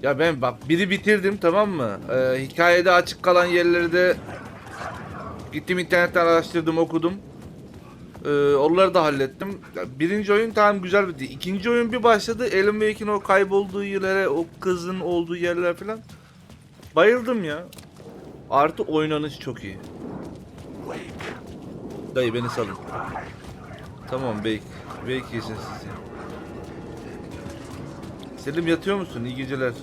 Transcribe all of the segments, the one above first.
Ya ben bak biri bitirdim, tamam mı? Hikayede açık kalan yerleri de gittim internetten araştırdım, okudum. Onları da hallettim. Ya, birinci oyun tamam, güzel bitti. İkinci oyun bir başladı. Alan Wake'in o kaybolduğu yerlere, o kızın olduğu yerler falan. Bayıldım ya. Artı oynanış çok iyi. Dayı beni salın. Tamam Wake. Wake yesin sizi. Selim yatıyor musun? İyi geceler.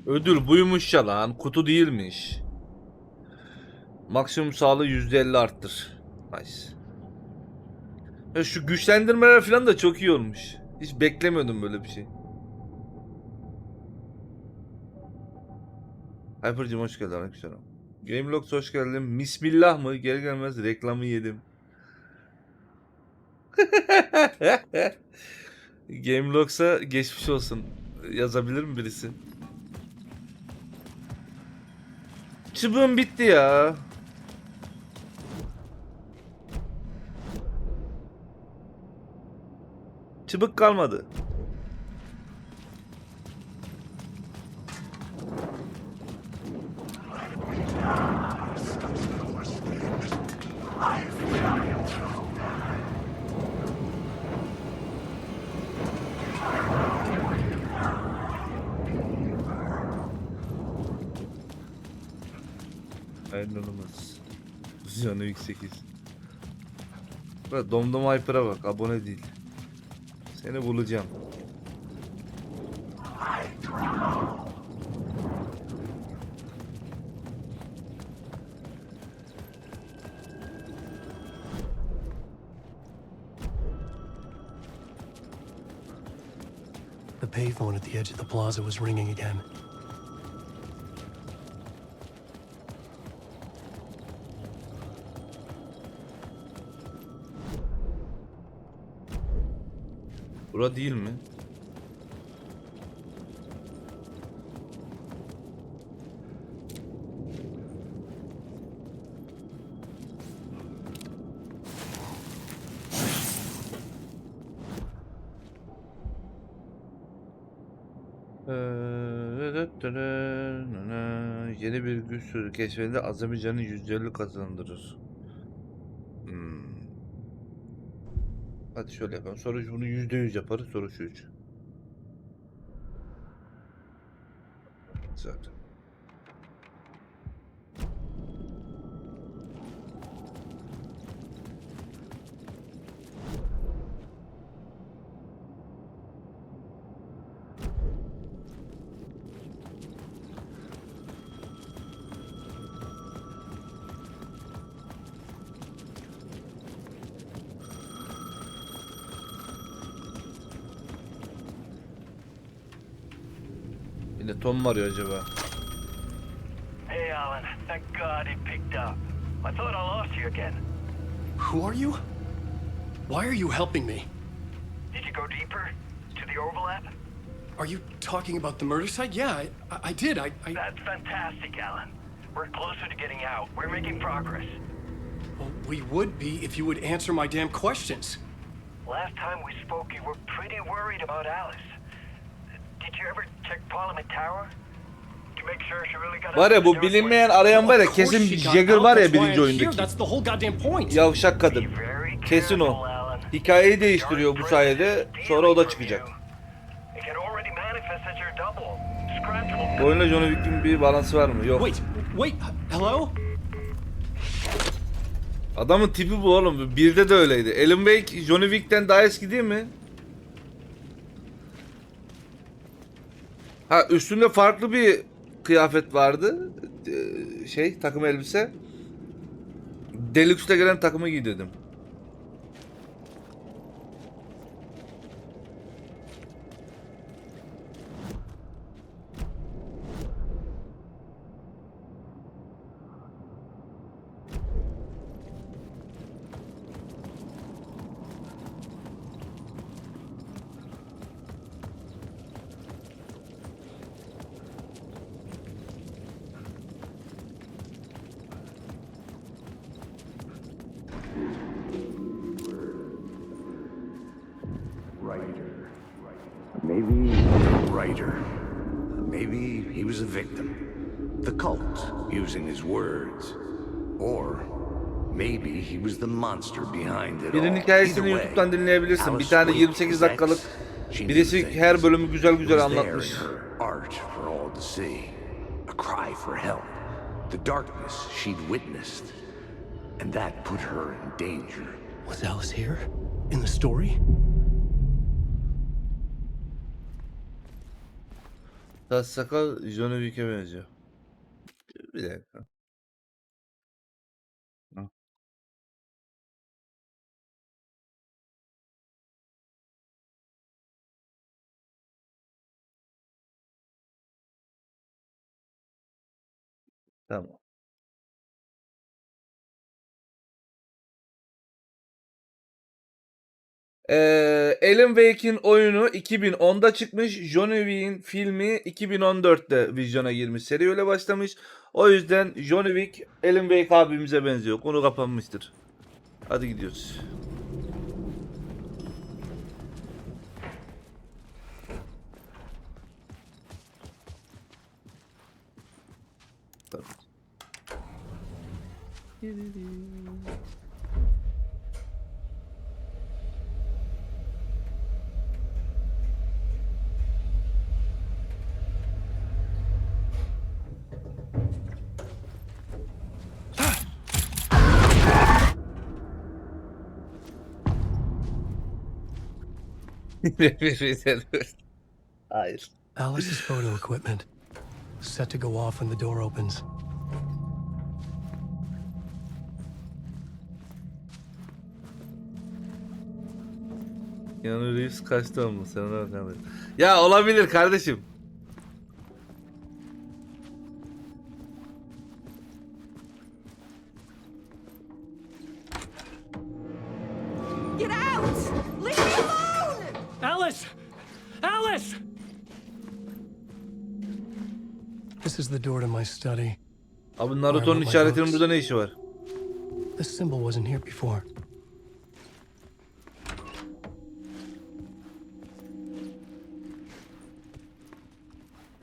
Ödül buymuş ya lan. Kutu değilmiş. Maksimum sağlığı %50 arttır. Nice. Ya şu güçlendirmeler falan da çok iyi olmuş. Hiç beklemiyordum böyle bir şey. Hyper'cım hoş geldin. Aleykümselam. Gamelogs hoş geldin. Bismillah mı? Geri gelmez reklamı yedim. Gamelogs'a geçmiş olsun. Yazabilir mi birisi? Çubuğum bitti ya. Çubuk kalmadı. Aynen olmaz. Canı 8. Bak Domdom Hyper'a bak, abone değil. Seni bulacağım. The payphone at the edge of the plaza was ringing again. Bura değil mi? Yeni bir güç sürü keşfedildi. Azami canı %50 kazandırır. Hadi şöyle yapalım. Sonra bunu %100 yaparız. Soru şu 3. Zaten. Yine Tom mu arıyor acaba? Hey, Alan. Thank God it picked up. I thought I lost you again. Who are you? Why are you helping me? Did you go deeper? To the overlap? Are you talking about the murder site? Yeah, I did. I... That's fantastic, Alan. We're closer to getting out. We're making progress. Well, we would be if you would answer my damn questions. Last time we spoke, you were pretty worried about Alice. Did you ever check Parliament Tower? To make sure she really got Var ya, bu out? bilinmeyen arayan var ya, Of course kesin she bir got Jagger out, var ya that's why birinci I'm here. oyundaki. That's the whole goddamn point. Yavşak kadın. Be very Kesin o. careful, Alan. Hikayeyi değiştiriyor bu sayede. Sonra o da çıkacak. It can already manifest as your double. Scratch will Bu oyunla John Wick'in bir balansı var mı? Yok. Wait, hello? Adamın tipi bu oğlum. Birde de öyleydi. Alan Wake John Wick'ten daha eski değil mi? Ha, üstünde farklı bir kıyafet vardı. Takım elbise. Deluxe'da gelen takımı giydirdim. victim. The cult, using his words. Or maybe he was the monster behind it all. Birinin hikayesini Either way, YouTube'dan dinleyebilirsin. Bir Alice tane Wake 28 is dakikalık X. She knew birisi things. her bölümü güzel It güzel was there anlatmış. in her art for all to see. A cry for help. The darkness she'd witnessed. And that put her in danger. Was Alice here? In the story? Tas sakal Johnny Wick'e benziyor. Bir dakika. Hı. Tamam. Alan Wake'in oyunu 2010'da çıkmış. Johnny Wick'in filmi 2014'te vizyona girmiş. Seri öyle başlamış. O yüzden Johnny Wick Alan Wake abimize benziyor. Konu kapanmıştır. Hadi gidiyoruz. Tabii. Hayır. Alice's photo equipment. Set to go off when the door opens. Keanu Reeves kaçtı ama sen ona bakalım. Ya olabilir kardeşim. Get out! Leave me alone! Alice! Alice! This is the door to my study. Abi Naruto'nun işaretinin burada ne işi var? This symbol wasn't here before.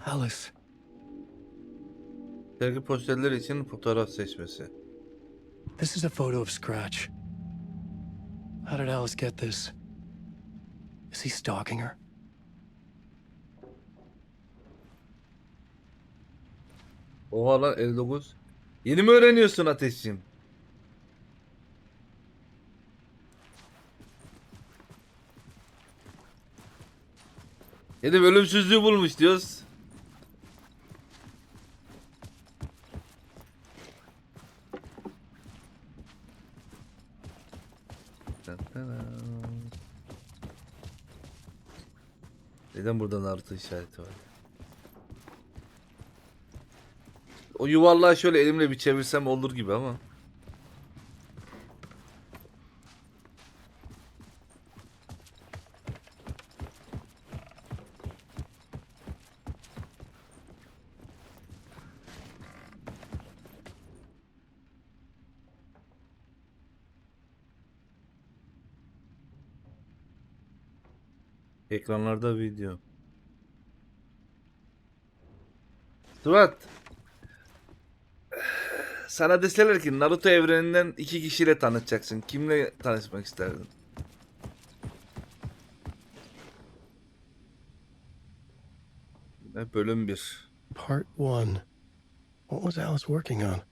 Alice. Sergi posterleri için fotoğraf seçmesi. This is a photo of Scratch. How did Alice get this? Is he stalking her? Oha lan 59. Yeni mi öğreniyorsun Ateşciğim? Dedim ölümsüzlüğü bulmuş diyoruz. Neden burada Naruto işareti var? O yuvarlağı şöyle elimle bir çevirsem olur gibi ama. Ekranlarda video. Suat. Sana deseler ki Naruto evreninden 2 kişiyle tanışacaksın. Kimle tanışmak isterdin? Bölüm 1. Part 1. What was Alice working on?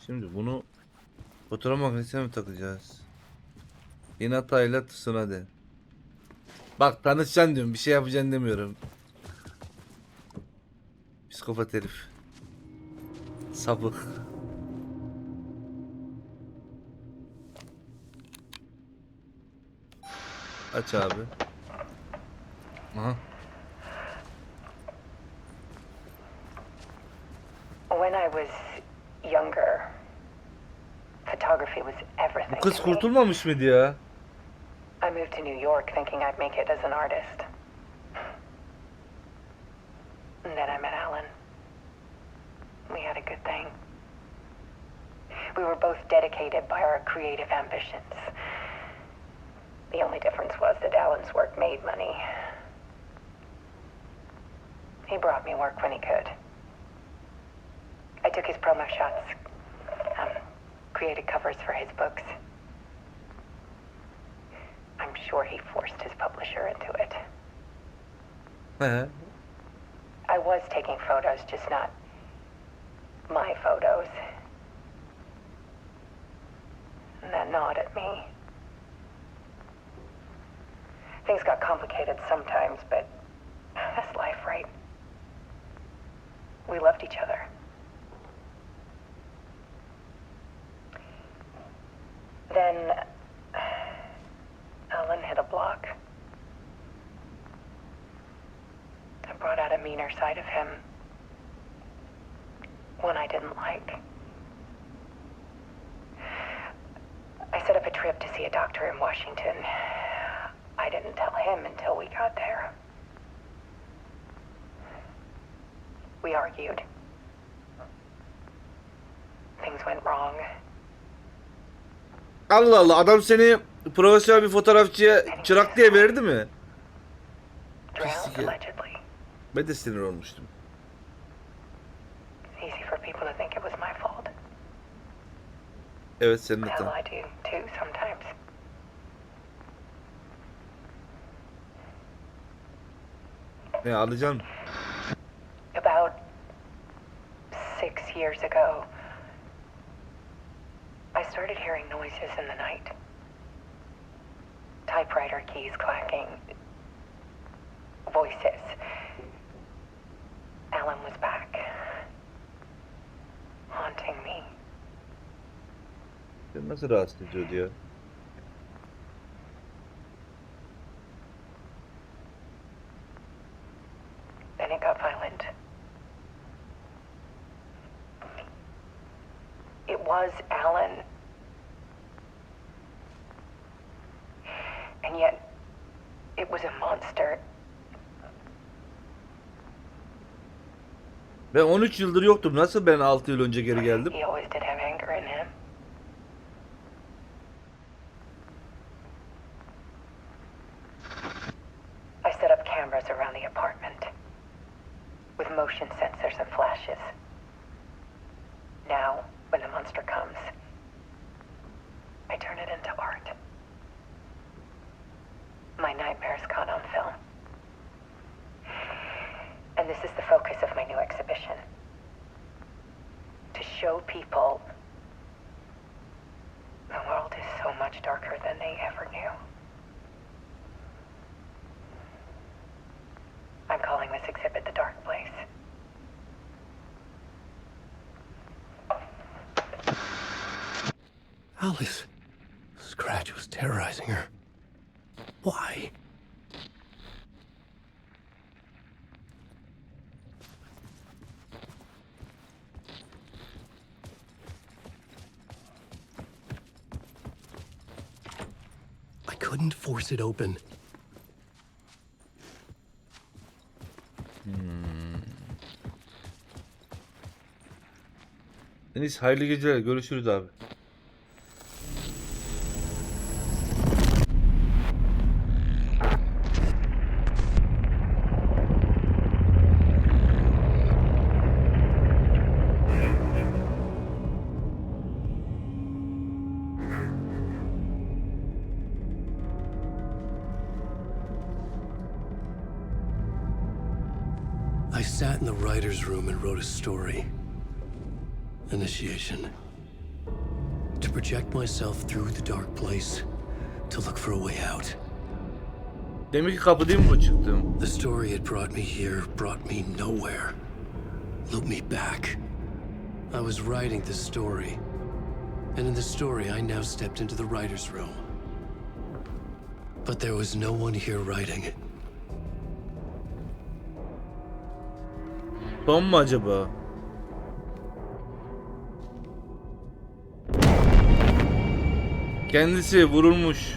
Şimdi bunu fotoğraf makinesine mi takacağız? Hinata tısına de. Bak tanışacaksın diyorum. Bir şey yapacaksın demiyorum. Psikopat herif. Sapık. Aç abi. Aha. When I was younger, photography was Bu everything kız to me. kurtulmamış mıydı ya? I moved to New York thinking I'd make it as an artist. And then I met Alan. We had a good thing. We were both dedicated by our creative ambitions. The only difference was that Alan's work made money. He brought me work when he could. I took his promo shots, created covers for his books. I'm sure he forced his publisher into it. I was taking photos, just not my photos. And that gnawed at me. Things got complicated sometimes, but that's life, right? We loved each other. Then Alan hit a block. I brought out a meaner side of him. One I didn't like. I set up a trip to see a doctor in Washington. I didn't tell him until we got there. We argued. Things went wrong. Allah Allah, adam seni profesyonel bir fotoğrafçıya çırak diye verdi mi? Drowned, allegedly. Ben de sinir olmuştum. It's easy for people to think it was my fault. Evet, senin Hell, hatan. I do too sometimes. Ne alacaksın? About 6 years ago, I started hearing noises in the night. Typewriter keys clacking. Voices. Alan was back. Haunting me. Seni nasıl rahatsız ediyordu ya? Then it got violent. It was Alan. And yet, it was a monster. Ben 13 yıldır yoktum. Nasıl ben 6 yıl önce geri geldim? He always did have anger in him. I set up cameras around the apartment with motion sensors and flashes. Now, when the monster comes, I turn it into art. My nightmares caught on film. And this is the focus of my new exhibition. To show people the world is so much darker than they ever knew. I'm calling this exhibit The Dark Place. Alice. Scratch was terrorizing her. Why? I couldn't force it open. Deniz, hayırlı geceler. Görüşürüz abi. I sat in the writer's room and wrote a story. Initiation. To project myself through the dark place, to look for a way out. Demek ki kapı değil mi bu çıktığım? The story had brought me here, brought me nowhere. Looped me back. I was writing the story. And in the story, I now stepped into the writer's room. But there was no one here writing. Tom mu acaba? Kendisi vurulmuş.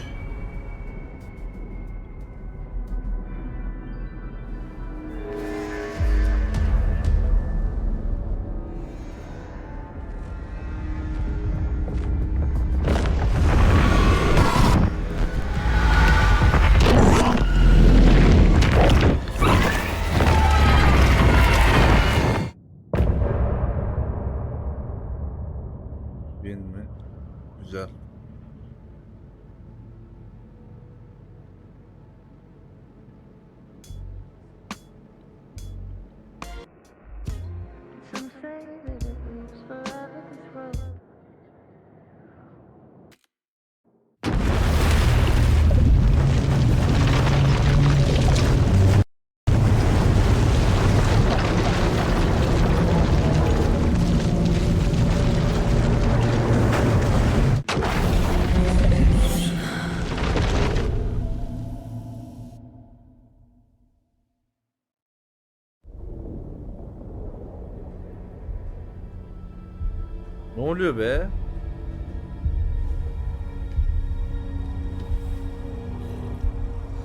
oluyor be?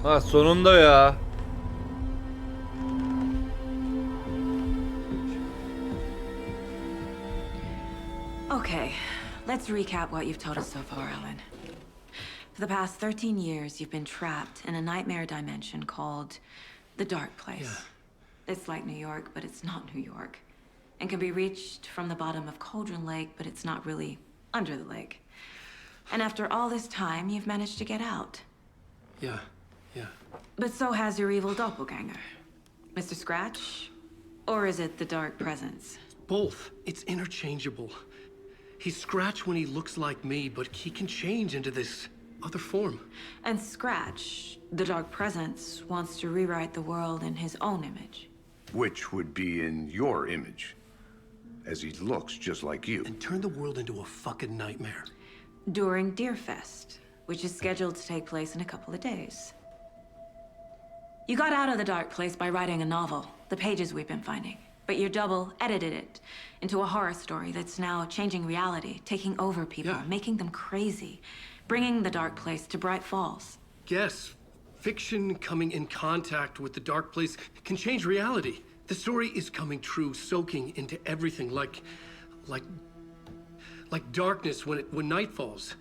Ha sonunda ya. Okay, let's recap what you've told us so far, Alan. For the past 13 years, you've been trapped in a nightmare dimension called the Dark Place. Yeah. It's like New York, but it's not New York. And can be reached from the bottom of Cauldron Lake, but it's not really under the lake. And after all this time, you've managed to get out. Yeah. But so has your evil doppelganger. Mr. Scratch? Or is it the Dark Presence? Both. It's interchangeable. He's Scratch when he looks like me, but he can change into this other form. And Scratch, the Dark Presence, wants to rewrite the world in his own image. Which would be in your image, as he looks just like you. And turn the world into a fucking nightmare. During Deerfest, which is scheduled to take place in a couple of days. You got out of the Dark Place by writing a novel, the pages we've been finding. But your double edited it into a horror story that's now changing reality, taking over people, Yeah. making them crazy, bringing the Dark Place to Bright Falls. Yes, fiction coming in contact with the Dark Place can change reality. The story is coming true, soaking into everything, like darkness when night falls.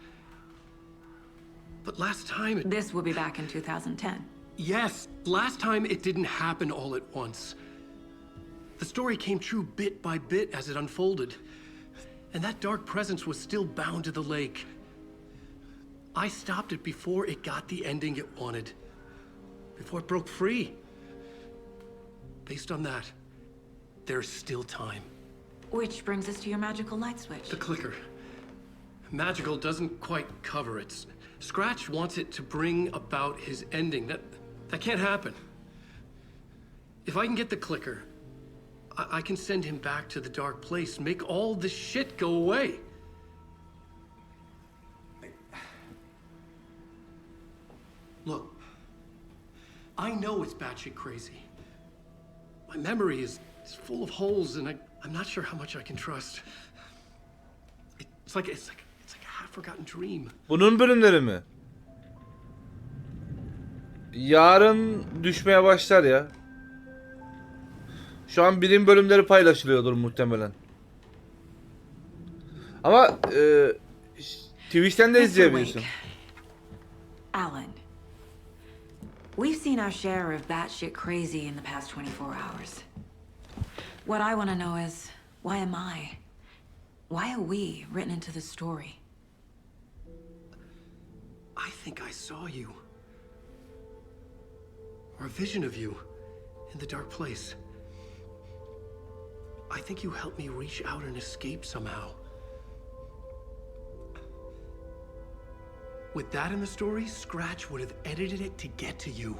But last time This will be back in 2010. Yes, last time it didn't happen all at once. The story came true bit by bit as it unfolded. And that dark presence was still bound to the lake. I stopped it before it got the ending it wanted. Before it broke free. Based on that, there's still time. Which brings us to your magical light switch. The clicker. Magical doesn't quite cover it. Scratch wants it to bring about his ending. That can't happen. If I can get the clicker, I can send him back to the Dark Place, make all this shit go away. Look, I know it's batshit crazy. My memory is full of holes, and I'm not sure how much I can trust. It's like a half-forgotten dream. Bunun bölümleri mi? Yarın düşmeye başlar ya. Şu an birim bölümleri paylaşılıyordur muhtemelen. Ama Twitch'ten de izleyebiliyorsun. Alan, we've seen our share of batshit crazy in the past 24 hours. What I want to know is, why am I? Why are we written into the story? I think I saw you. Or a vision of you in the Dark Place. I think you helped me reach out and escape somehow. With that in the story, Scratch would have edited it to get to you.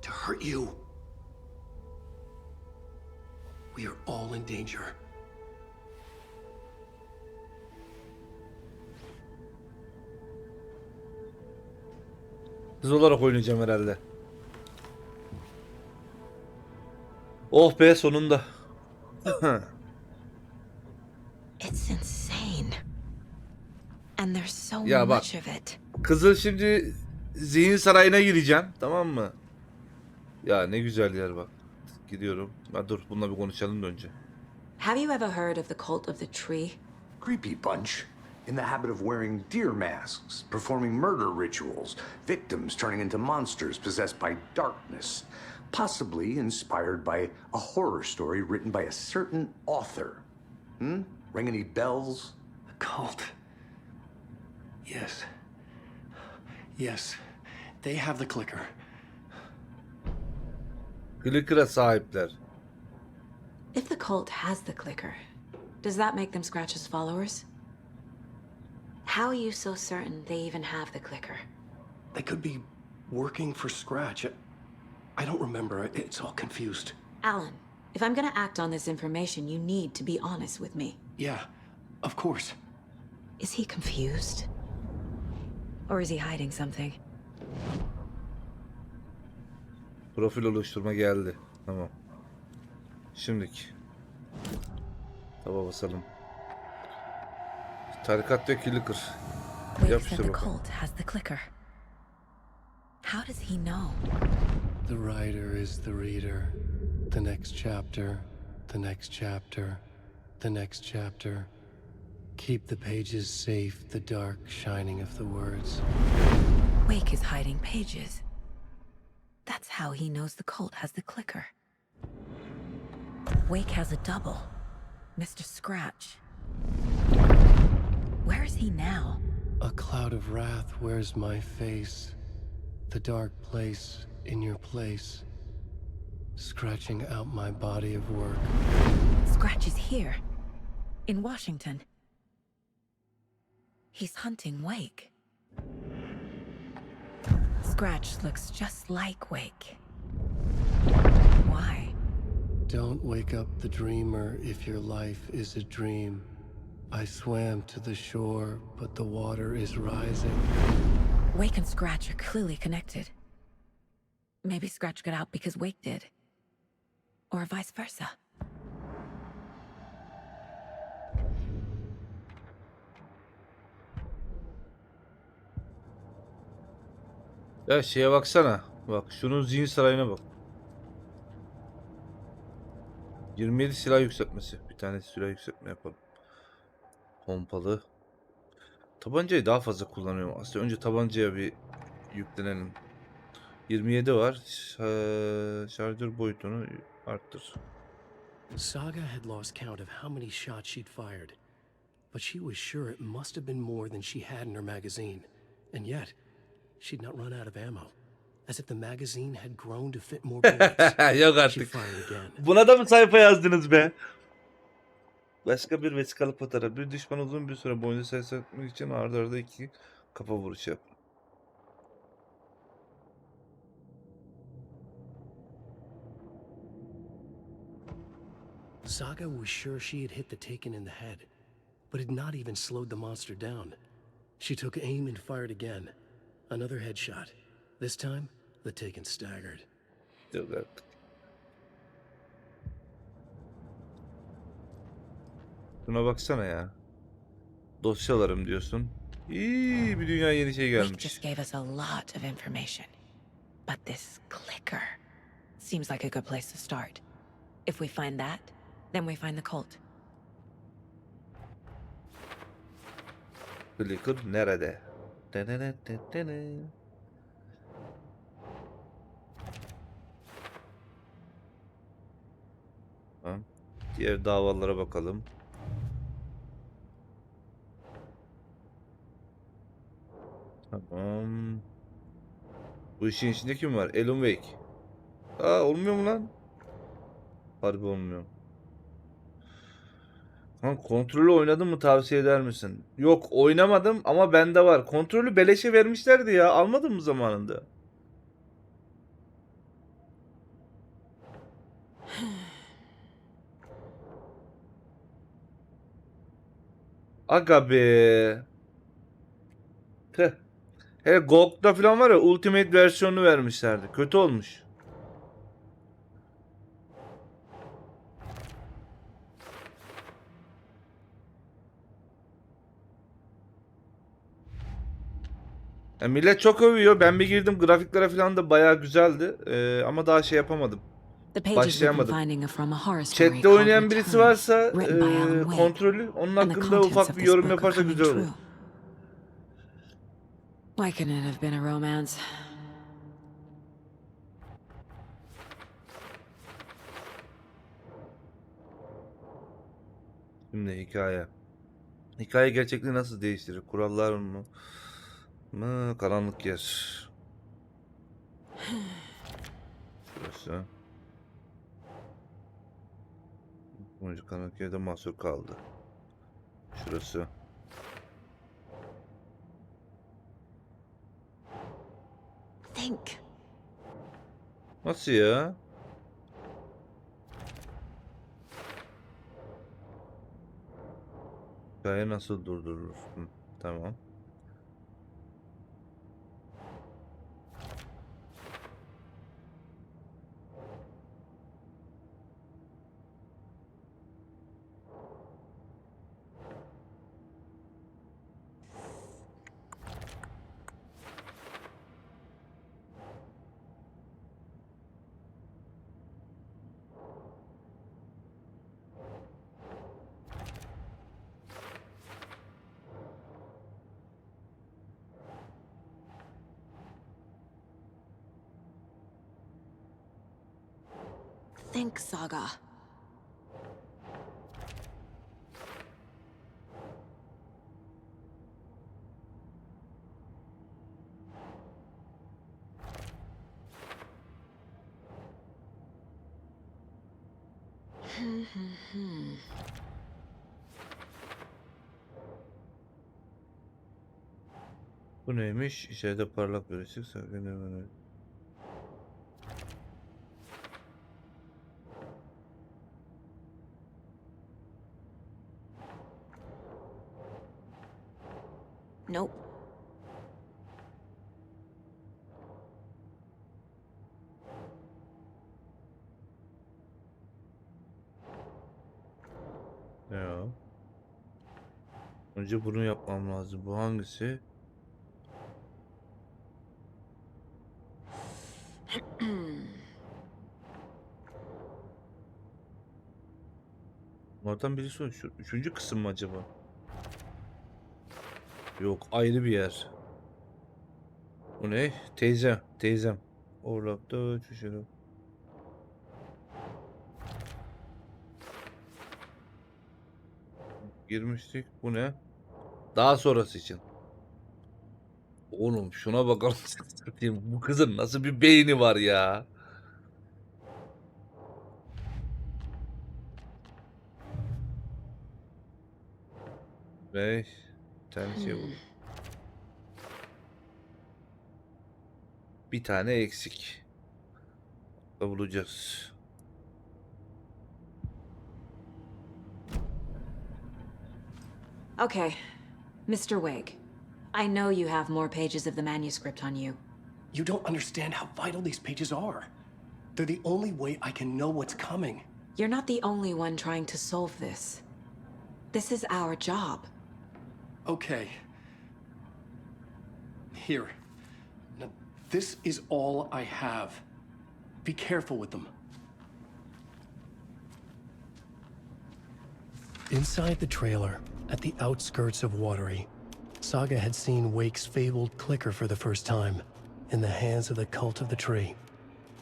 To hurt you. We are all in danger. Kız olarak oynayacağım herhalde. Oh be sonunda. It's insane. And there's so Ya bak. much of it. Kızıl şimdi zihin sarayına gireceğim. Tamam mı? Ya ne güzel yer bak. Gidiyorum. Ha, dur bununla bir konuşalım da önce. Have you ever heard of the cult of the tree? Creepy bunch. In the habit of wearing deer masks, performing murder rituals, victims turning into monsters possessed by darkness, possibly inspired by a horror story written by a certain author. Ring any bells? A cult. Yes. Yes. They have the clicker. Clicker'a sahipler. If the cult has the clicker, does that make them Scratch's followers? How are you so certain they even have the clicker? They could be working for Scratch. I don't remember. It's all confused. Alan, if I'm gonna act on this information, you need to be honest with me. Yeah, of course. Is he confused? Or is he hiding something? Profil oluşturma geldi. Tamam. Şimdiki. Taba basalım. Tarikat ve clicker. Wake Yapıştır said the bakalım. cult has the clicker. How does he know? The writer is the reader. The next chapter, the next chapter, the next chapter. Keep the pages safe, the dark shining of the words. Wake is hiding pages. That's how he knows the cult has the clicker. Wake has a double, Mr. Scratch. Where is he now? A cloud of wrath wears my face. The dark place in your place. Scratching out my body of work. Scratch is here, in Washington. He's hunting Wake. Scratch looks just like Wake. Why? Don't wake up the dreamer if your life is a dream. I swam to the shore, but the water is rising. Wake and Scratch are clearly connected. Maybe Scratch got out because Wake did. Or vice versa. Ya şeye baksana. Bak şunun zihin sarayına bak. 27 silah yükseltmesi. Bir tane silah yükseltme yapalım. Pompalı. Tabancayı daha fazla kullanıyorum. Aslında önce tabancaya bir yüklenelim. 27 var. Şarjör boyutunu arttır. Saga had lost count of how many shots she'd fired, but she was sure it must have been more than she had in her magazine. And yet, she'd not run out of ammo. As if the magazine had grown to fit more bullets. Yok She artık. fired again. Buna da mı sayfa yazdınız be? Başka bir vesikalık fotoğraf. Bir düşman uzun bir süre boyunca ses etmek için arda arda 2 kafa vuruşu yap. Saga was sure she had hit the Taken in the head, but had not even slowed the monster down. She took aim and fired again. Another headshot. This time, the Taken staggered. Yok artık. Şuna baksana ya. Dosyalarım diyorsun. İyi bir dünya yeni şey Wake gelmiş. just gave us a lot of information. But this clicker seems like a good place to start. If we find that, then we find the cult. Clicker nerede? Tamam. Diğer davalara bakalım. Tamam. Bu işin içinde kim var? Alan Wake. Aa olmuyor mu lan? Harbi olmuyor. Lan kontrolü oynadın mı tavsiye eder misin? Yok oynamadım ama bende var. Kontrolü beleşe vermişlerdi ya. Almadın mı zamanında? Aga be. Tüh. Hele GOG'da falan var ya Ultimate versiyonunu vermişlerdi. Kötü olmuş. Ya millet çok övüyor. Ben bir girdim grafiklere falan da bayağı güzeldi. Ama daha şey yapamadım. The pages we've been Başlayamadım. finding are from a horror story Chat'te called oynayan birisi Return, varsa written by Alan Wake. kontrolü onun And the hakkında contents ufak of bir this yorum book are yaparsa coming güzel olur. true. Why couldn't it have been a romance? Şimdi hikaye. Hikaye gerçekliği nasıl değiştirir? Kurallar mı? Karanlık yer. Şurası. Oyuncu karanlık yerde mahsur kaldı. Şurası. Think. Nasıl ya? Hikaye nasıl durdurulur? Hı, tamam. think, Saga. Bu neymiş? İçeride parlak bir ışık sakın hemen. Nope. Ya. Önce bunu yapmam lazım. Bu hangisi? Bunlardan birisi o. Şu üçüncü kısım mı acaba? Yok, ayrı bir yer. Bu ne? Teyzem. Teyzem. Orlapta çüşürüm. Girmiştik. Bu ne? Daha sonrası için. Oğlum şuna bakalım. Bu kızın nasıl bir beyni var ya. Ve bir tane şey bu. Bir tane eksik. Bulacağız. Okay, Mr. Wake. I know you have more pages of the manuscript on you. You don't understand how vital these pages are. They're the only way I can know what's coming. You're not the only one trying to solve this. This is our job. Okay. Here. Now, this is all I have. Be careful with them. Inside the trailer, at the outskirts of Watery, Saga had seen Wake's fabled clicker for the first time, in the hands of the cult of the tree.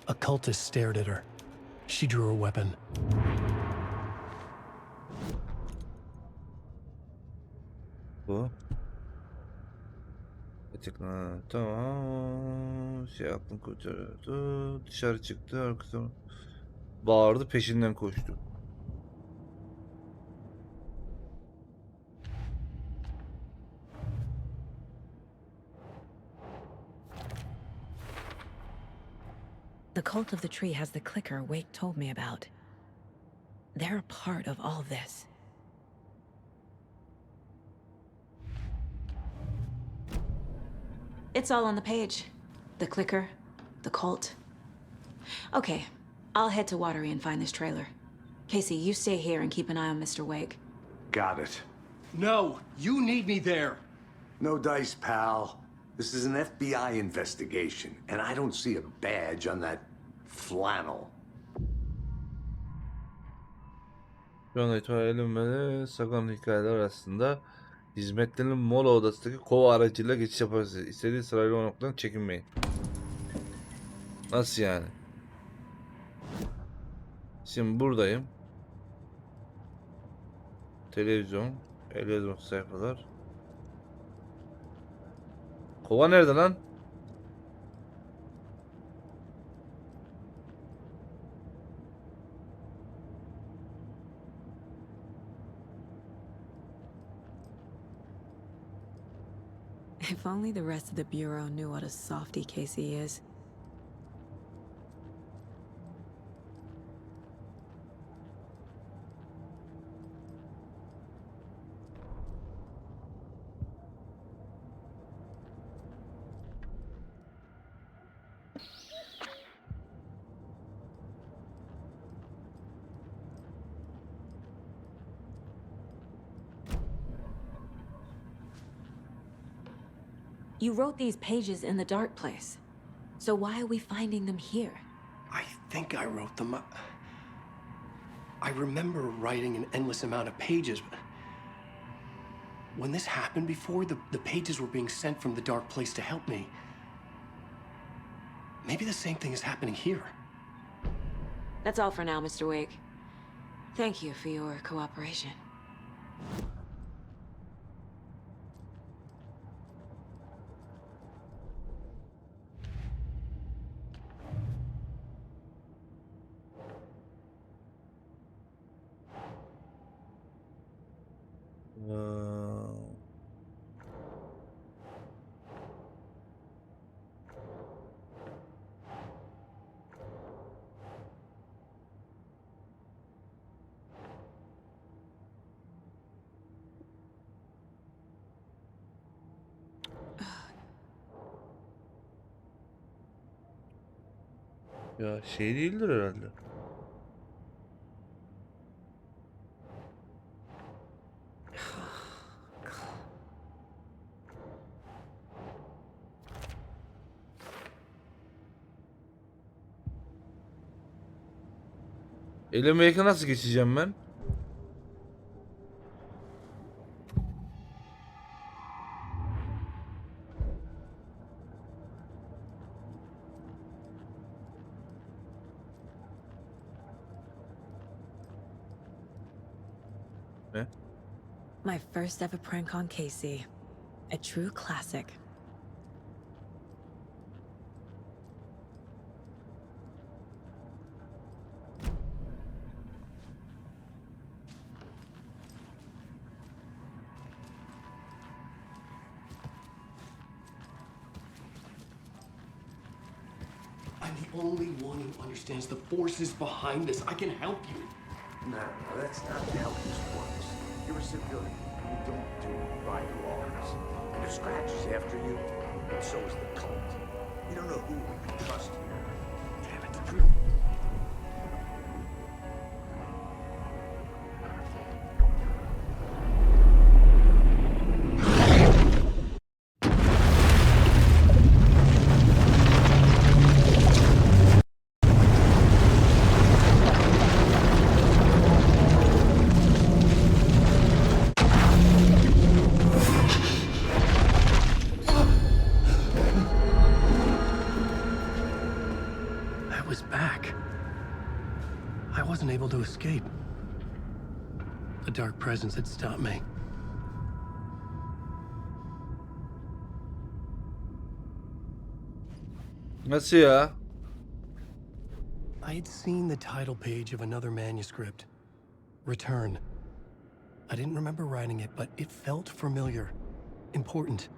A cultist stared at her. She drew a weapon. Bu. Tıkla. Tamam. Şey aklım kurtardı. Dışarı çıktı. Arkasına bağırdı. Peşinden koştu. The cult of the tree has the clicker Wake told me about. They're a part of all this. It's all on the page. The clicker, the cult. Okay, I'll head to Watery and find this trailer. Casey, you stay here and keep an eye on Mr. Wake. Got it. No, you need me there. No dice, pal. This is an FBI investigation, and I don't see a badge on that flannel. Şu an itibariyle ve Sagan'ın hikayeler arasında hizmetlerin mola odasındaki kova aracıyla geçiş yaparsınız. İstediği sırayla o noktadan çekinmeyin. Nasıl yani? Şimdi buradayım. Televizyon, el yazmak sayfalar. Kova nerede lan? If only the rest of the Bureau knew what a softie Casey is. You wrote these pages in the dark place. So why are we finding them here? I think I wrote them. I remember writing an endless amount of pages. When this happened before, the pages were being sent from the dark place to help me. Maybe the same thing is happening here. That's all for now, Mr. Wake. Thank you for your cooperation. Ya şey değildir herhalde. Elemeye nasıl geçeceğim ben? Ne? My first ever prank on Casey. A true classic. I'm the only one who understands the forces behind this. I can help you. No, that's not how this works. You're a civilian. You don't do right laws. And if Scratch is after you, then so is the cult. We don't know who we can trust here. Damn it. I was back. I wasn't able to escape. A dark presence had stopped me. Nasıl ya? I had seen the title page of another manuscript. Return. I didn't remember writing it, but it felt familiar. Important.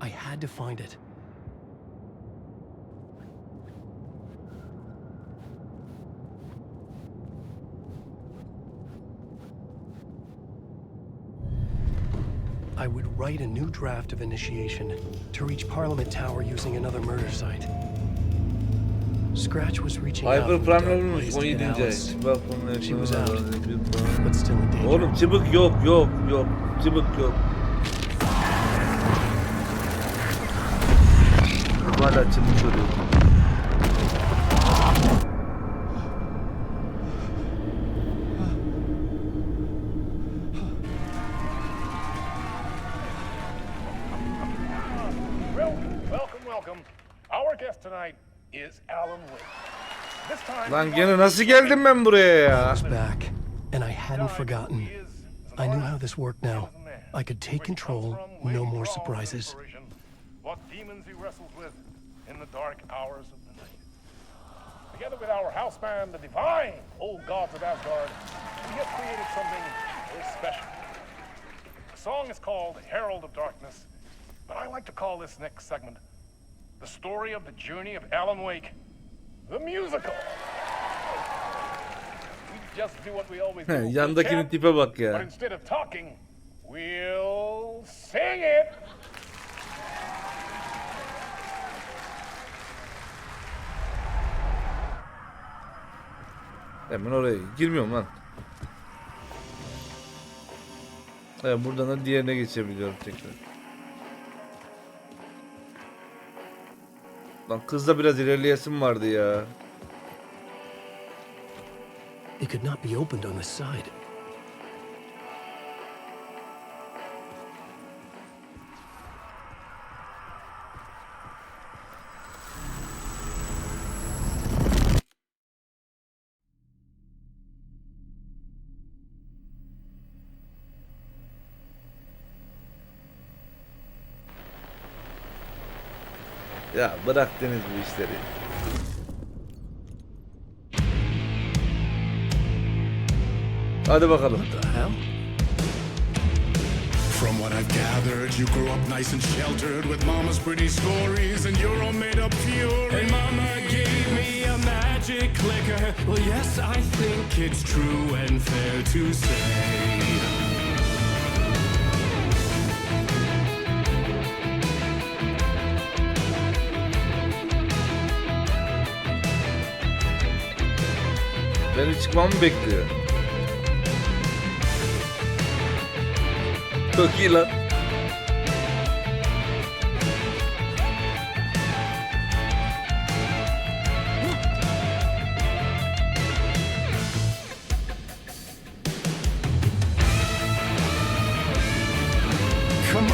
I had to find it. I would write a new draft of initiation to reach Parliament Tower using another murder site. Scratch was reaching out Hyper from the dark Prime olmuş place to get 17. Alice, ay. Bak bunun She was ekranı out. var. but still in danger. Oğlum çıbık yok. Çıbık yok. Hala çıbık duruyor. Welcome. Our guest tonight is Alan Wake. This time, Lan gene nasıl geldim ben buraya I ya? was back, and I hadn't forgotten. I knew how this worked now. I could take control, no more surprises. What demons he wrestles with in the dark hours of the night. Together with our house band, the divine old gods of Asgard, we have created something very special. The song is called Herald of Darkness, but I like to call this next segment the story of the journey of Alan Wake, the musical. We just do what we always do. We'll Yandakinin chat, tipe bak but ya. instead of talking, we'll sing it. Hemen oraya girmiyorum lan. Evet, buradan da diğerine geçebiliyorum tekrar. Lan kızda biraz ilerleyesim vardı ya. It could not be opened on the side. Ya bırak Deniz bu işleri. Hadi bakalım. What the hell? From what I've gathered, you grew up nice and sheltered with mama's pretty stories and your own made-up fury. And mama gave me a magic clicker. Well, yes, I think it's true and fair to say. Benim çıkmamı bekliyor. Çok iyi lan. Come on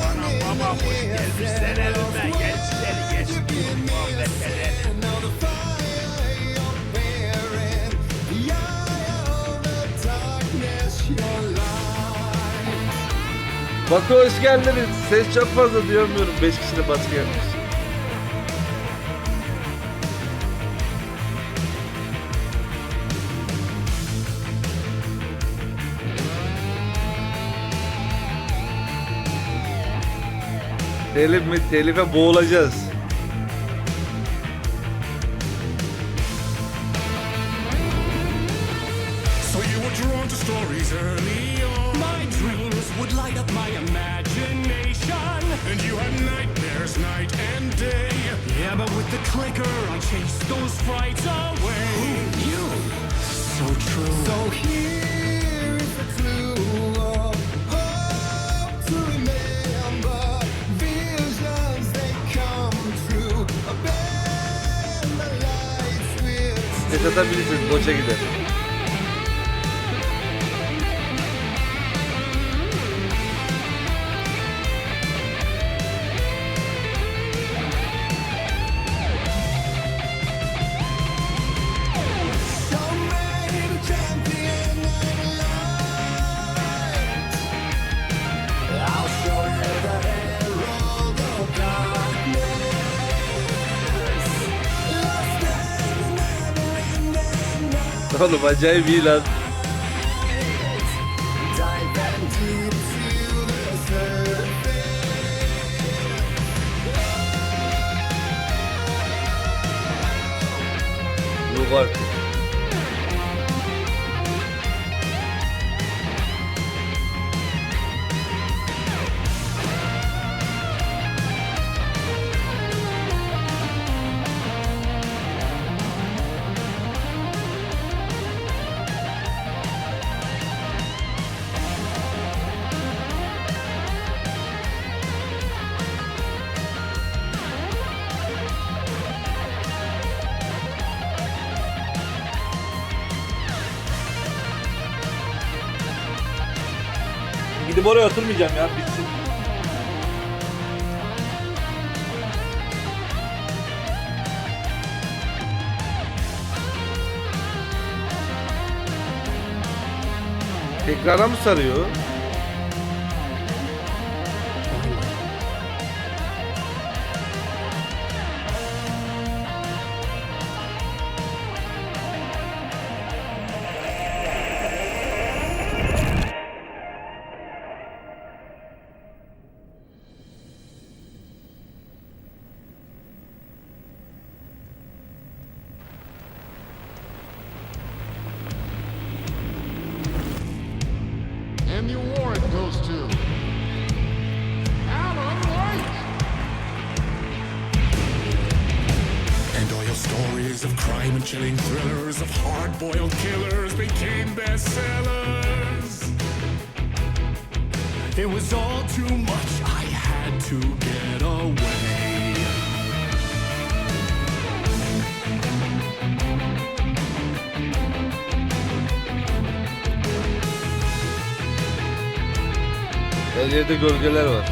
bana baba hoş geldin sen elime gençleri geçti muhabbet edelim. Bak hoş geldiniz. Ses çok fazla duyamıyorum. 5 kişi de baskı yapmış. Telif mi? Telife boğulacağız. So you were drawn to stories early on. My dreams would light up my imagination. And you had nightmares night and day. Yeah, but with the clicker, I chased those frights away. Who knew? So true. So here is the clue of hope to remember. Visions they come true. Abandon the lights with Ses atabilirsiniz. Boşa gider. Oğlum acayip iyi lan. Yok artık. Gidip oraya oturmayacağım ya. Bitsin. Tekrara mı sarıyor? And the award goes to Alan White. And all your stories of crime and chilling thrillers of hard-boiled killers became bestsellers. It was all too much. I had to get away. Her yerde gölgeler var.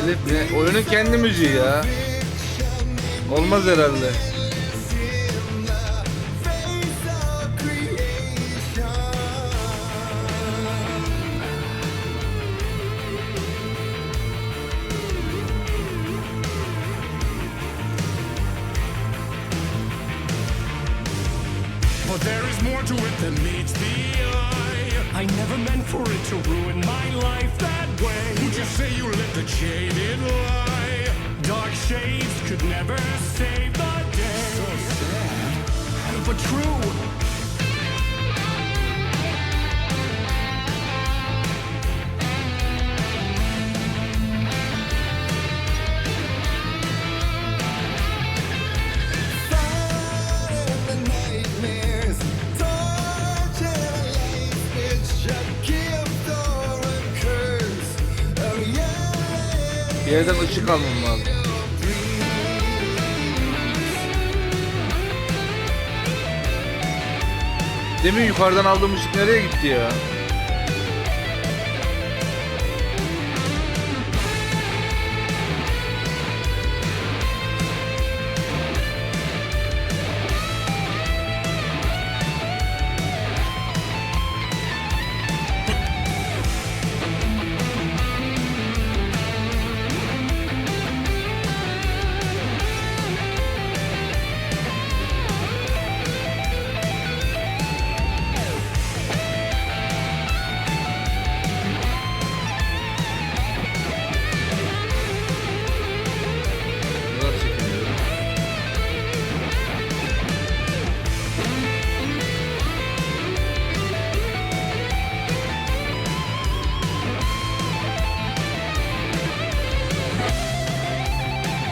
Telif ne? Oyunun kendi müziği ya. Olmaz herhalde. But there is more to it than meets the eye. I never meant for it to ruin my life that way. Would you say you lived a jaded lie? Dark shades could never save the day. So sad, but true. Bir yerden ışık almam lazım. Demin yukarıdan aldığım ışık nereye gitti ya?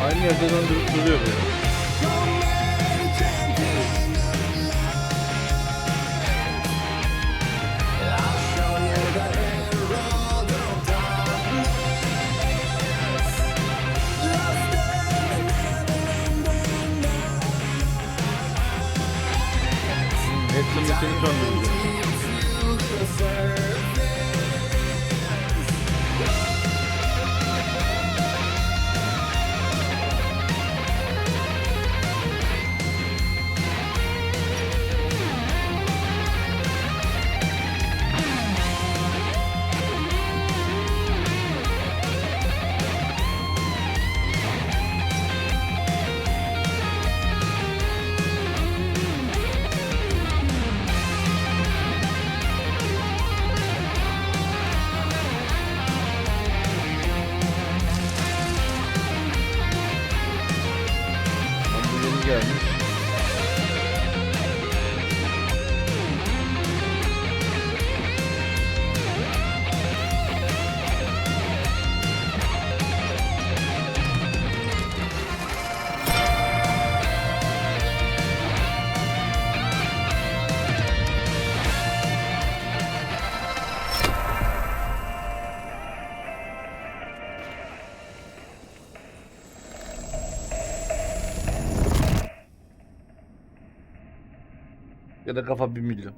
Aynı yerde döndürüp duruyor böyle. Hepsini seni söndürüyor. Gelmiş. Ya da kafa 1 milyon.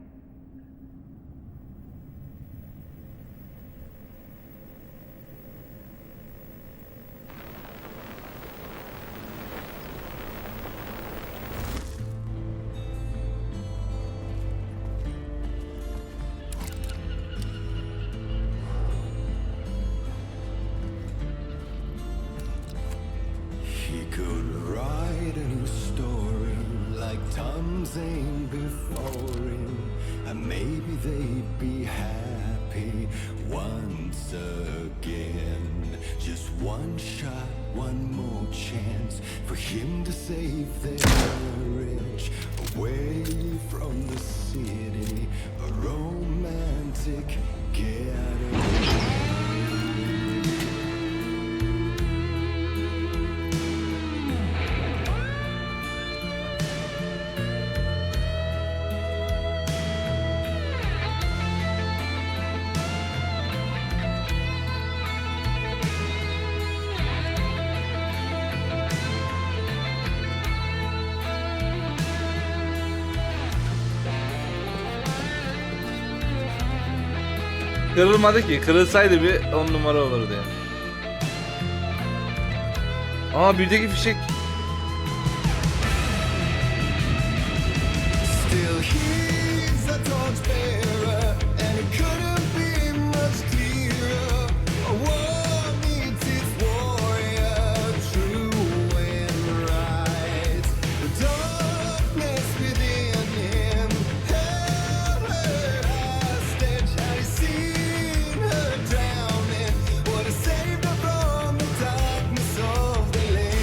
He could write a new story like Tom's aim before him, and maybe they'd be happy once again. Just one shot, one more chance for him to save their marriage away from the city, a romantic getaway. Kırılmadı ki. Kırılsaydı bir 10 numara olurdu yani. Aa büyüdeki fişek. Still he's a torchbearer, and it couldn't be much clearer. A war needs its warrior, true and right. The darkness within him held her hostage. Had he seen her drowning, would have saved her from the darkness of the lake.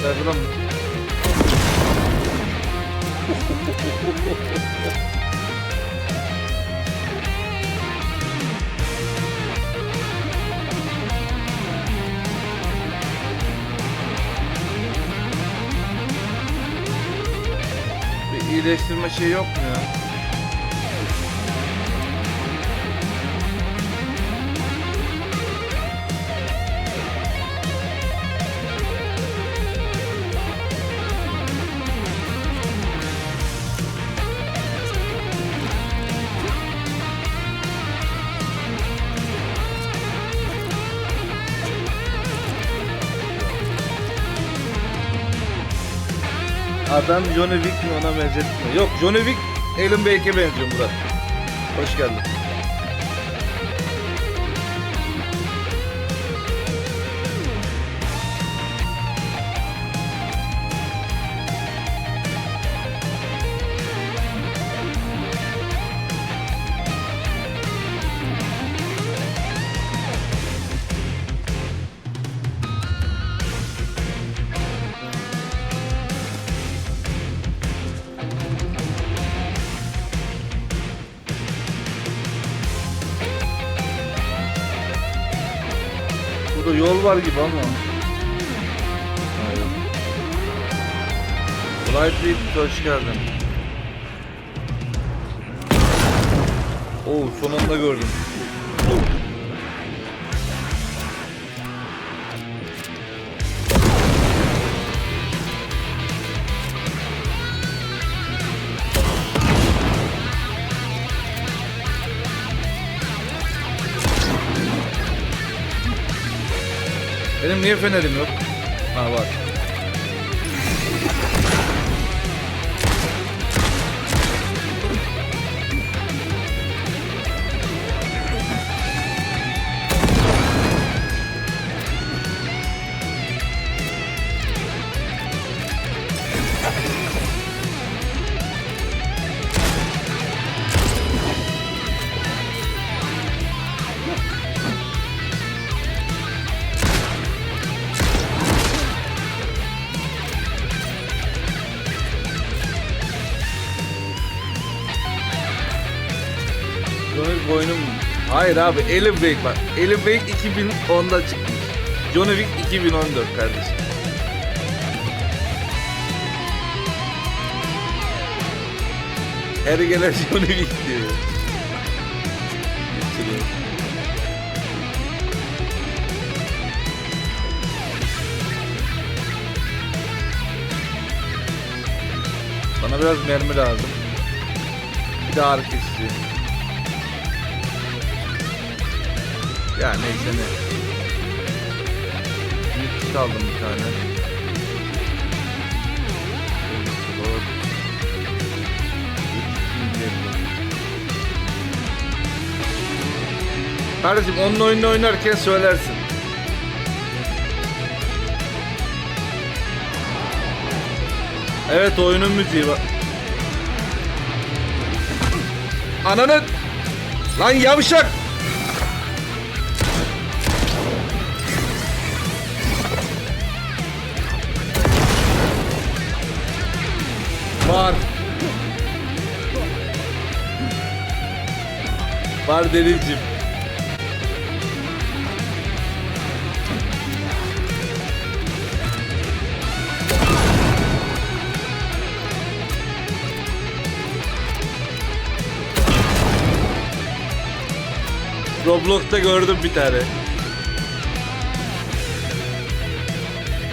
Ver lan. Bir iyileştirme şey yok mu ya? Adam Johnny Wick mi, ona benzetme. Yok, Johnny Wick Alan Wake'e benziyor Murat. Hoş geldin. Burada yol var gibi ama. Hayır. Lightweight, hoş geldin. Oo, son anda gördüm. Benim niye fenerim yok? Ha var. Boynum. Hayır abi, Alan Wake bak. Alan Wake 2010'da çıkmış. Johnny Wick 2014 kardeşim. Her gelen Johnny Wick diyor. Geçiriyor. Bana biraz mermi lazım. Bir de ağrı kesici. Ya neyse ne. Yük aldım bir tane. Kardeşim onun oyununu oynarken söylersin. Evet, oyunun müziği bak. Ananı! Lan yavşak! ya Denizciğim. Roblox'ta gördüm bir tane.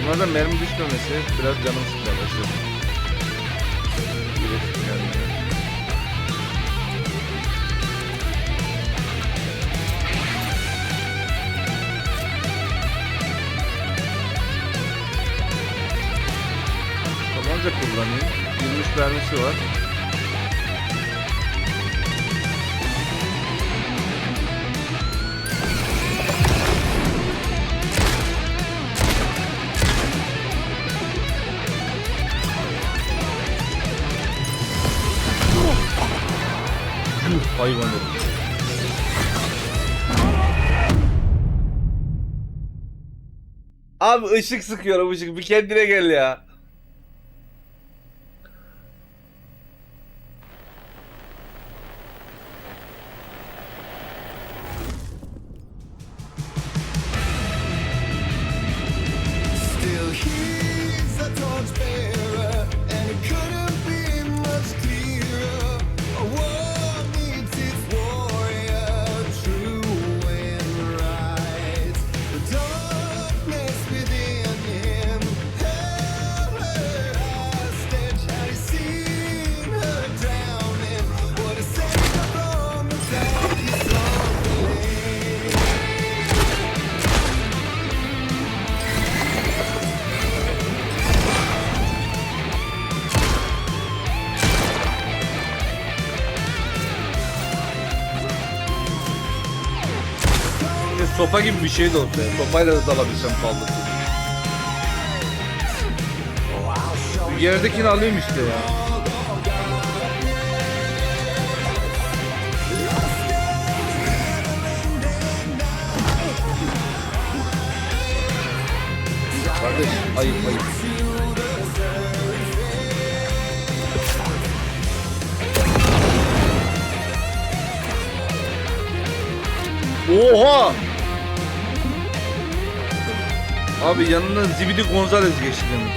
Bunlardan mermi düşmemesi biraz canım sıkılması. Tabanca kullanayım. 23 mermisi var. Hayvan herif. Abi ışık sıkıyorum ışık. Bir kendine gel ya. Still he's a torchbearer, and it couldn't be much clearer. A war needs its warrior, true and right. The darkness within him held her hostage. Had he seen her drowning? Would have saved her from the dark he saw the Sopa gibi bir şey de olsa ya. Sopayla da dalabilsem kaldı. Bu yerdekini alayım işte ya. Kardeş ayıp ayıp. Oha! Abi yanından Zibidi Gonzalez geçti demek.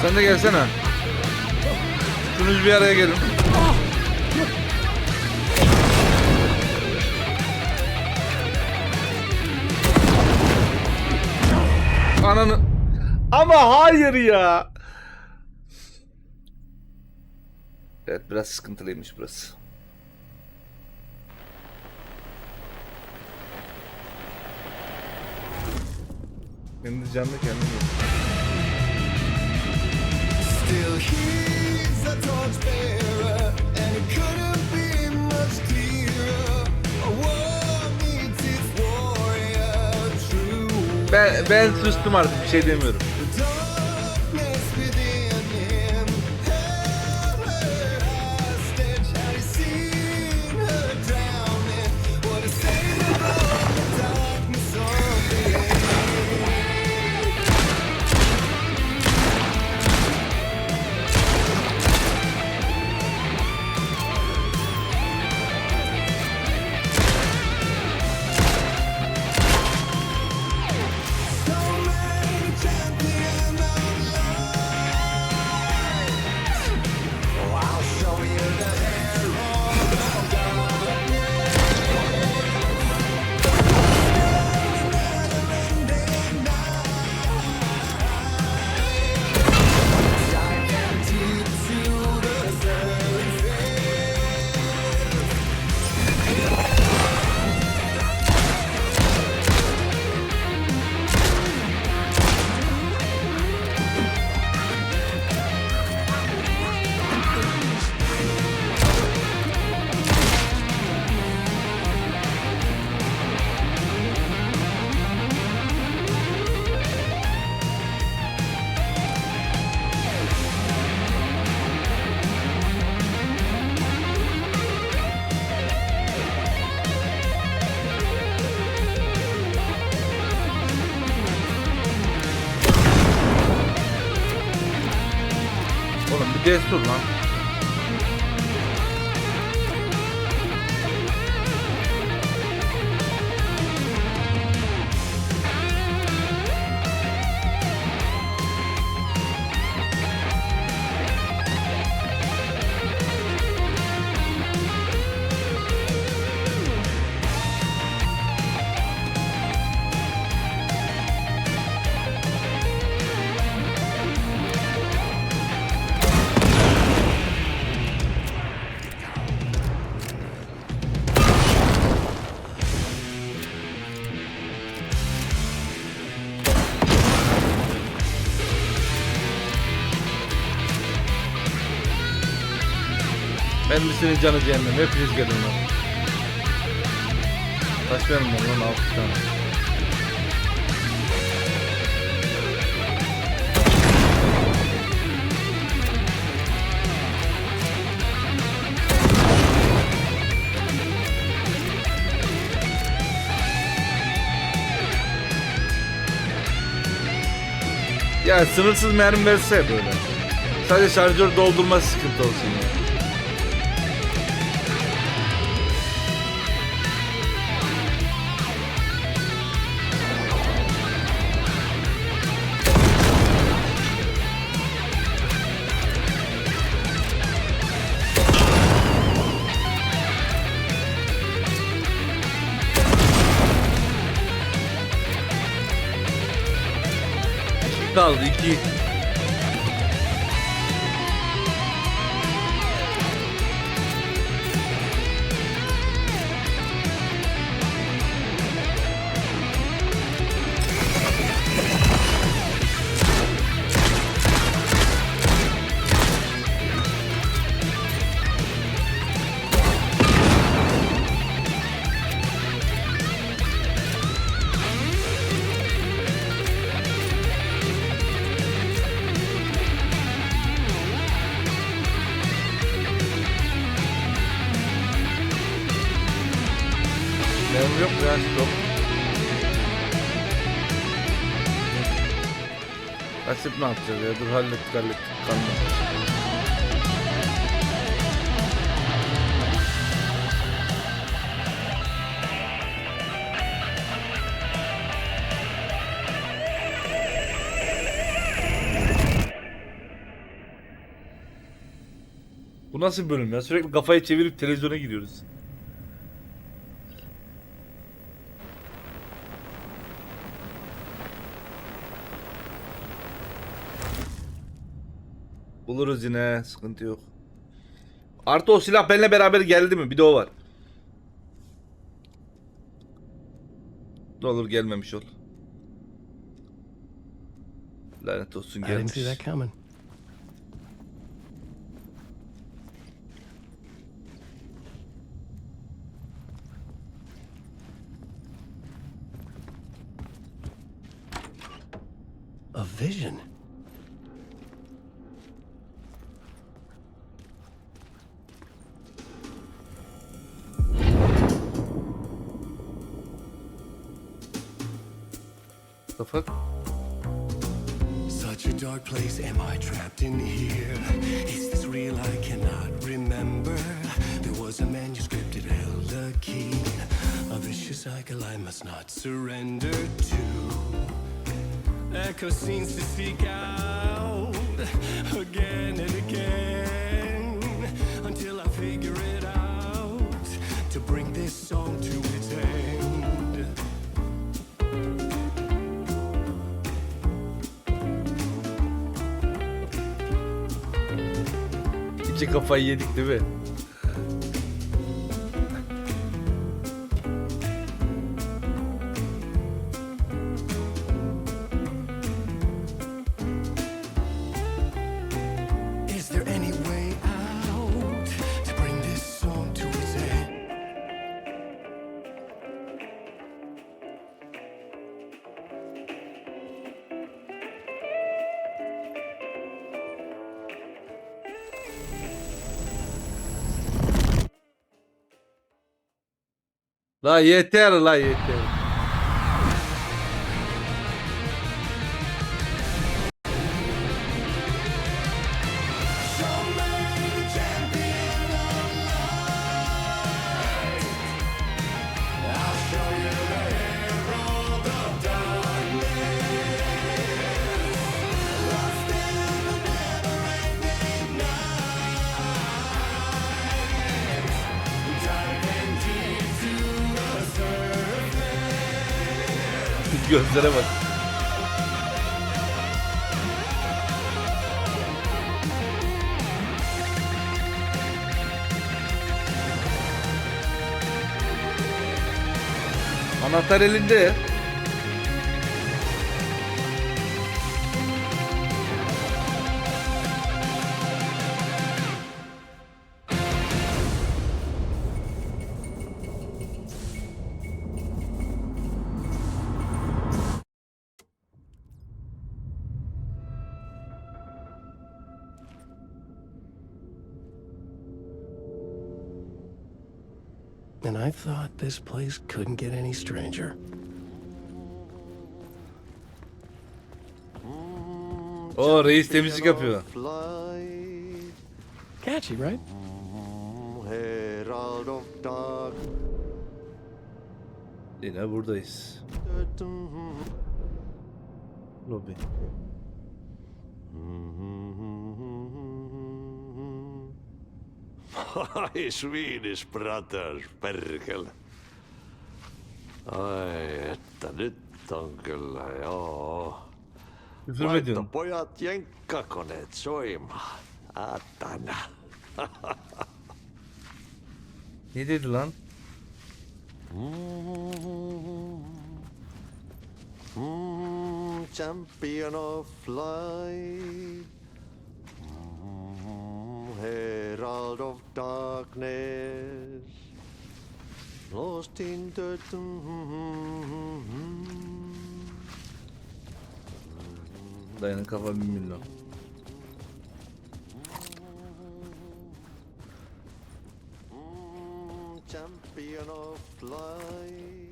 Sen de gelsene. Şunuz bir araya gelin. Ananı. Ama hayır ya. Evet biraz sıkıntılıymış burası. Kendi canlı kendim. Still he's a torchbearer, and it couldn't be much clearer. A war needs its warrior, true. Ben sustum artık bir şey demiyorum. The darkness within him held her hostage. destur lan. Kendisinin canı cehennem. Hepiniz gelin lan. Kaç benim lan? 6 tane. Ya sınırsız mermi verse böyle. Sadece şarjör doldurması sıkıntı olsun ya. Kaldı 2. Benim yok ya, stop. Asip ne yapacağız ya? Dur hallettik. Kanalda. Bu nasıl bir bölüm ya? Sürekli kafayı çevirip televizyona giriyoruz. Buluruz yine, sıkıntı yok. Artı o silah benimle beraber geldi mi? Bir de o var. Ne olur gelmemiş ol. Lanet olsun, I didn't gelmiş. see that coming. A vision. The fuck? Such a dark place, am I trapped in here? Is this real? I cannot remember. There was a manuscript, it held a key. A vicious cycle I must not surrender to. Echo scenes to seek out again and again until I figure it out to bring this song to its end. İki kafayı yedik değil mi? Is there any way out to bring this song to its end? La yeter, la yeter. Show Gözlere bak. Anahtar elinde. And I thought this place couldn't get any stranger. O reis temizlik yapıyor. Catchy, right? Herald of dark. Yine buradayız. Lobby. Ai, Swedish brothers, perkele. Ai, että nyt on kyllä, joo. Küfür mü ediyorsun? Pojat jenkkakoneet soimaan. Atana. Ne dedi lan? Champion of light. Herald of darkness. Lost in the Dayanın kafa 1 milyon. champion of light.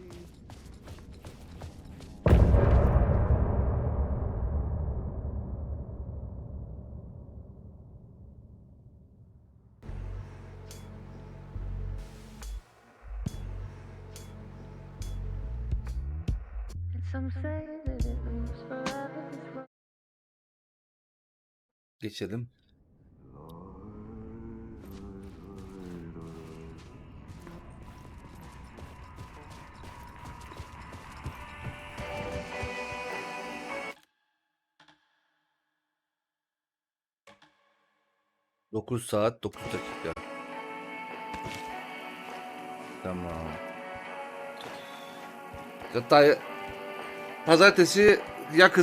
Geçelim. Dokuz saat 9 dakika. Tamam. Hatta pazartesi ya kız